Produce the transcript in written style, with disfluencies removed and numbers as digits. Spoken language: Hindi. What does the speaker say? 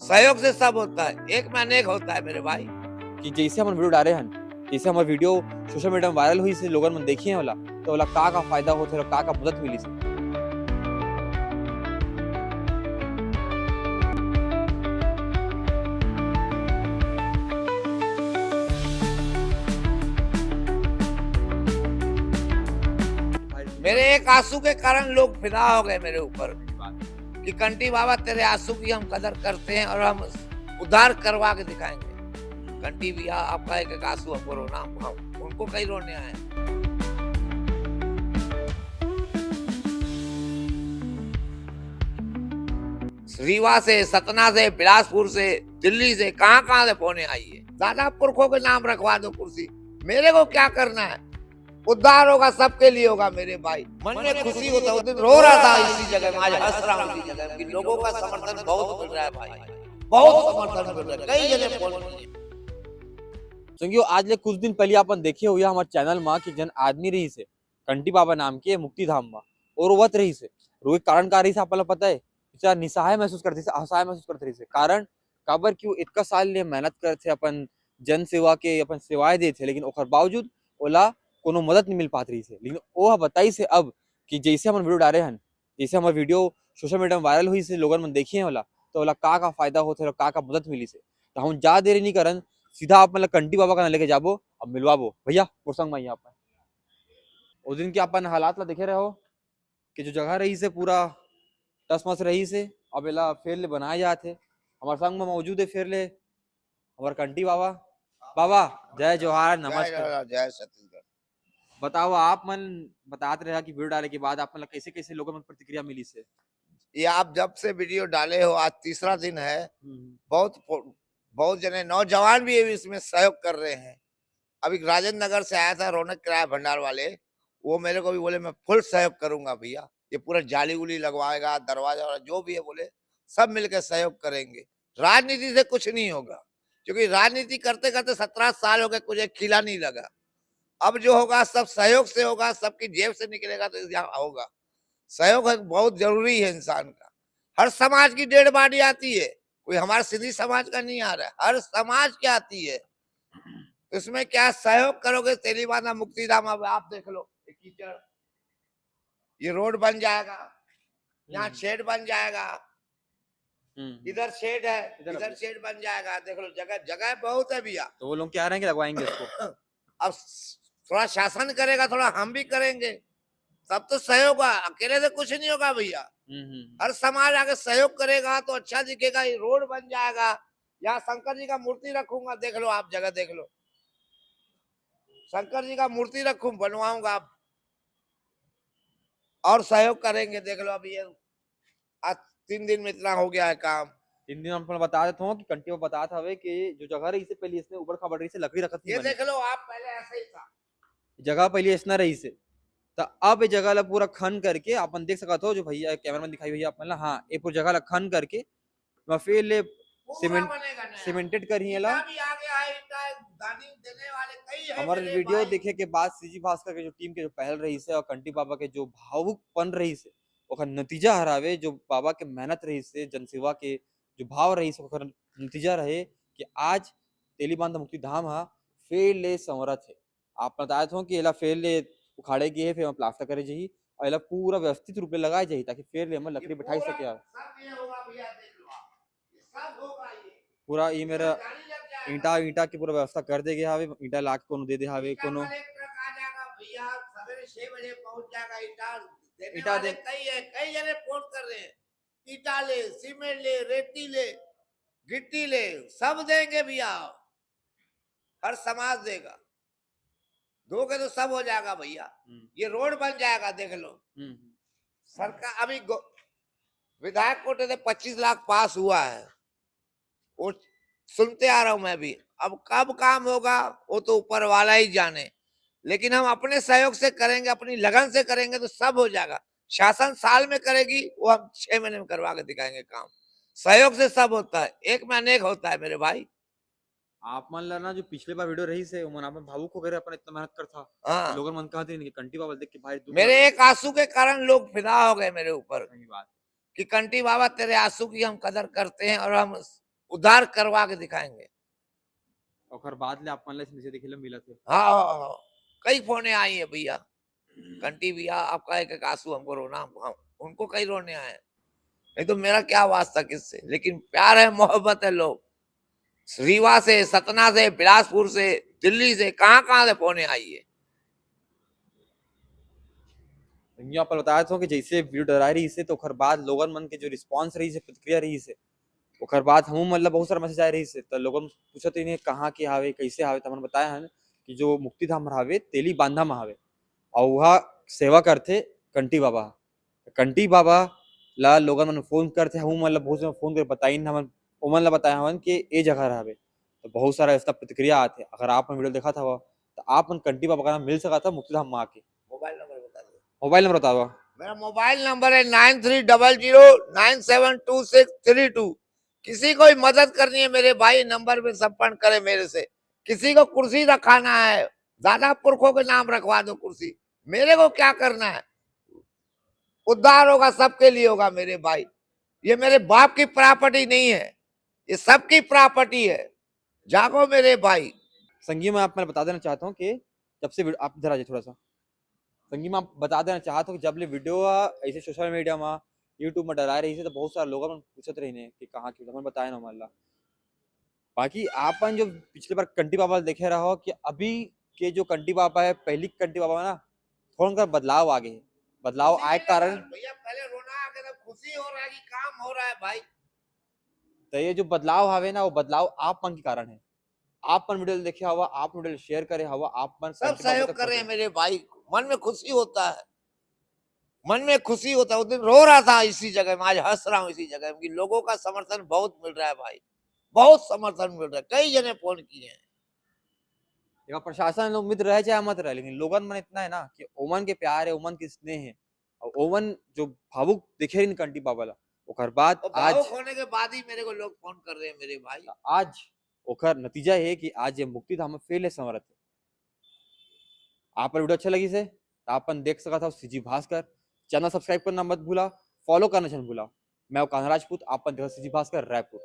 सहयोग से सब होता है, एक में अनेक होता है मेरे भाई। कि जैसे हम वीडियो डाले हन, जैसे हमार वीडियो सोशल मीडिया में वायरल हुई से लोगन मन देखिए होला, तो ओला का फायदा होथे और का मदद मिली से। मेरे एक आंसू के कारण लोग फिदा हो गए मेरे ऊपर कि कंटी बाबा तेरे आंसू की हम कदर करते हैं और हम उद्धार करवा के दिखाएंगे। कंटी भैया आपका एक एक आंसू हमको रोना, हम उनको कहीं रोने आए। रीवा से, सतना से, बिलासपुर से, दिल्ली से, कहाँ से फोने आई है। दादा पुरखों के नाम रखवा दो कुर्सी, मेरे को क्या करना है। उद्धार होगा, सबके लिए होगा मेरे भाई। मन में खुशी होता है। रो रहा था इसी जगह में, आज हंस रहा हूँ इसी जगह कि लोगों का समर्थन बहुत मिल रहा है भाई, बहुत समर्थन मिल रहा है, कई जगह फोन मिल रही है। संगियो आज ले कुछ दिन पहले अपन देखे हुए हमारे चैनल में कि जन आदमी रही से कंटी बाबा नाम के मुक्ति धाम में और वत रही से रोहित कारण का रही से आपको पता है बेचारा निसहाय महसूस करते से, असहाय महसूस करते रही से। कारण काबर क्यों इतना साल ले मेहनत करते अपन जन सेवा के अपन सेवाएं देते, लेकिन ओकर बावजूद ओला कोनो मदद नहीं मिल पात रही से। लेकिन वो बताई से अब कि जैसे हम वीडियो डाले हन, जैसे हमारे वीडियो सोशल मीडिया में वायरल हुई से लोगन मन देखिए होला, तो ओला का फायदा होथे और का मदद मिली से। तो हम जा देरी नहीं करन, सीधा आप मतलब कंटी बाबा का लेके जाबो अब मिलवाबो भैया पुरसंग में यहाँ पर। उस दिन के अपन हालात ला देखे रहे हो कि जो जगह रही से पूरा टस मस रही से, अब एला फेर ले बनाए जाते। हमारे संग में मौजूद है फेर ले हमारे कंटी बाबा। बाबा जय जोहार, नमस्कार। जय छत्तीसगढ़। बताओ आप मन बतात रहे कि वीडियो डाले के बाद आप मतलब कैसे कैसे लोगों में प्रतिक्रिया मिली से। ये आप जब से वीडियो डाले हो आज तीसरा दिन है, बहुत बहुत जने नौजवान भी इसमें सहयोग कर रहे हैं। अभी राजेंद्र नगर से आया था रौनक किराया भंडार वाले, वो मेरे को भी बोले मैं फुल सहयोग करूंगा भैया, ये पूरा जाली उली लगवाएगा, दरवाजा जो भी है बोले सब मिलकर सहयोग करेंगे। राजनीति से कुछ नहीं होगा, क्योंकि राजनीति करते करते 17 साल हो गए, कुछ एक खिला नहीं लगा। अब जो होगा सब सहयोग से होगा, सबकी जेब से निकलेगा तो यहाँ होगा। सहयोग बहुत जरूरी है इंसान का। हर समाज की डेढ़ बॉडी आती है, कोई हमारे सिंधी समाज का नहीं आ रहा है, हर समाज की आती है। इसमें क्या सहयोग करोगे, तेलीबांधा मुक्तिधाम अब आप देख लो, कीचड़, ये रोड बन जाएगा, यहाँ शेड बन जाएगा, इधर शेड है, इधर शेड बन जाएगा, देख लो जगह जगह बहुत है भैया। तो वो लोग क्या रहे हैं कि लगवाएंगे इसको। अब थोड़ा शासन करेगा, थोड़ा हम भी करेंगे, सब तो सहयोग होगा, अकेले से कुछ नहीं होगा भैया। हर समाज आगे सहयोग करेगा तो अच्छा दिखेगा। ये रोड बन जाएगा, यहाँ शंकर जी का मूर्ति रखूंगा, देख लो आप जगह देख लो, शंकर जी का मूर्ति रखूं बनवाऊंगा, और सहयोग करेंगे। देख लो अभी ये आज 3 दिन में इतना हो गया है काम। 3 दिन हम बता देता हूँ कि कंटी में बता था कि जो जगह रही से पहले इसने ऊपर खबर रही से लकड़ी रखत ये देख लो आप, पहले ऐसे ही था जगह पहले इसना रही से। तो अब ये जगह ला पूरा खन करके अपन देख सकत हो, जो भैया कैमरामैन दिखाई भैया अपन ला, हाँ ये पूरी जगह ला खन करके फिर ले सीमेंटेड कर ही ला। हमारे वीडियो देखे के बाद सीजी भास्कर के जो टीम के जो पहल रही से और कंटी बाबा के जो भावुकपन रही से ओकर नतीजा हरावे, जो बाबा के मेहनत रही से, जनसेवा के जो भाव रही से ओकर नतीजा रहे कि आज तेलीबांधा मुक्ति धाम हा फेर ले संवरत है। आप बताए थे कि एला फेर ले उखाड़े गए फिर प्लास्टर करे जाही और एला पूरा व्यवस्थित रूप में लगाए जाही ताकि फेर ले हम लकड़ी बैठाई सके। पूरा ये मेरा ईंटा ईंटा की पूरा व्यवस्था कर दे गया हवे, ईंटा ला के कोनो दे दे हवे, कोनो भैया सवेरे 6 बजे पहुंच जाएगा। ईंटा ईंटा दे कई जने फोन कर रहे हैं, ईंटा ले, सीमेंट ले, रेती ले, गिट्टी ले, सब देंगे भैया, हर समाज देगा, दोगे तो सब हो जाएगा भैया। ये रोड बन जाएगा, देख लो सरकार। अभी विधायक कोटे से 25 लाख पास हुआ है, वो सुनते आ रहा हूं मैं भी। अब कब काम होगा वो तो ऊपर वाला ही जाने, लेकिन हम अपने सहयोग से करेंगे, अपनी लगन से करेंगे तो सब हो जाएगा। शासन साल में करेगी, वो हम 6 महीने में करवा के दिखाएंगे काम। सहयोग से सब होता है, एक में अनेक होता है मेरे भाई। आप मान ला ना जो पिछले बार वीडियो रही से मन अपन भावुक हो गए, अपन इतना मेहनत करता। हाँ, लोगन मन कहते नहीं कि कंटी बाबा देख के भाई मेरे एक आंसू के कारण लोग फिदा हो गए मेरे ऊपर सही बात कि कंटी बाबा तेरे आंसू की हम कदर करते हैं और हम उद्धार करवा के दिखाएंगे। और बाद ले अपन नीचे दिखे मिला थे। हाँ, कई फोने आई है भैया, कंटी भैया आपका एक एक आंसू हमको रोना, हम उनको कई रोने आए, नहीं तो मेरा क्या वास्ता किससे, लेकिन प्यार है, मोहब्बत है। लोग रीवा से, सतना से, बिलासपुर से, दिल्ली से, कहाँ से फोने आई है। यहाँ पर बताया था कि जैसे वीडियो डरा रही से तो ओकर बाद लोगन मन के जो रिस्पांस रही से, प्रतिक्रिया रही से, ओकर बाद हम मतलब बहुत सारा मैसेज आए रही से, तो लोगन पूछत इन्हें कहाँ के हावे, कैसे हावे, तो हमने बताया है कि जो मुक्ति धाम हावे तेली बांधा में हावे, और वह सेवा करते कंटी बाबा। कंटी बाबा ला लोगन मन फोन करते, हम मतलब बहुत से फोन कर बताई हम ओमन ला बताया हवन कि ए जगह रहावे, तो बहुत सारा इसका प्रतिक्रिया आते। अगर आप वीडियो देखा था तो आप कंटी बाबा का मिल सका था मुक्ति धाम में आके। मोबाइल नंबर बता दो। मोबाइल नंबर बता दो। मेरा मोबाइल नंबर है 9300972632। किसी को मदद करनी है मेरे भाई, नंबर पे संपर्क करे मेरे से। किसी को कुर्सी रखाना है, दादा पुरखों के नाम रखवा दो कुर्सी, मेरे को क्या करना है। उद्धार होगा, सबके लिए होगा मेरे भाई। ये मेरे बाप की प्रॉपर्टी नहीं है, ये सबकी प्रॉपर्टी है। जागो मेरे भाई। संगी मैं आप मैं बता देना चाहता हूँ कि जब से आप इधर आ जाए थोड़ा सा, संगी मैं बता देना चाहता हूँ कि जब ले वीडियो ऐसे सोशल मीडिया में यूट्यूब में डरा रही है तो बहुत सारे लोग पूछते रहे कि कहाँ की, तो बताया ना मान ला। बाकी आपन जो पिछले बार कंटी बाबा देखे रहा हो कि अभी के जो कंटी बाबा है, पहली कंटी बाबा है ना, थोड़ा सा बदलाव आ गए हैं। बदलाव आए कारण भैया पहले रोना आ गया, खुशी हो रहा है कि काम हो रहा है भाई। तो ये जो बदलाव आवे ना, वो बदलाव आप मन के कारण है। आप मन वीडियो देखे हवा, आप वीडियो शेयर करे हवा, आप मन सब कंटी बाबा सहयोग तक कर रहे हैं पहुंचे। मेरे भाई, मन में खुशी होता है, मन में खुशी होता है। उस दिन रो रहा था इसी जगह में, आज हंस रहा हूँ इसी जगह में कि लोगों का समर्थन बहुत मिल रहा है भाई, बहुत समर्थन मिल रहा है। कई जने फोन किए हैं। देखा प्रशासन उम्मीद रहे चाहे मत रहे, लेकिन लोगन मन इतना है ना कि ओमन के प्यार है, ओमन के स्नेह है, और ओमन जो भावुक दिखे इन कंटी बाबा ला, ओकर बाद और आज भावुक होने के बाद ही मेरे को लोग फोन कर रहे हैं मेरे भाई। आज ओकर नतीजा है कि आज ये मुक्ति धाम में फेल है समरत। आप वीडियो अच्छा लगी से तो आपन देख सका था सीजी भास्कर। चैनल सब्सक्राइब करना मत भूला, फॉलो करना मत भूला। मैं कान्हा राजपूत, आपन देखा सीजी भास्कर रायपुर।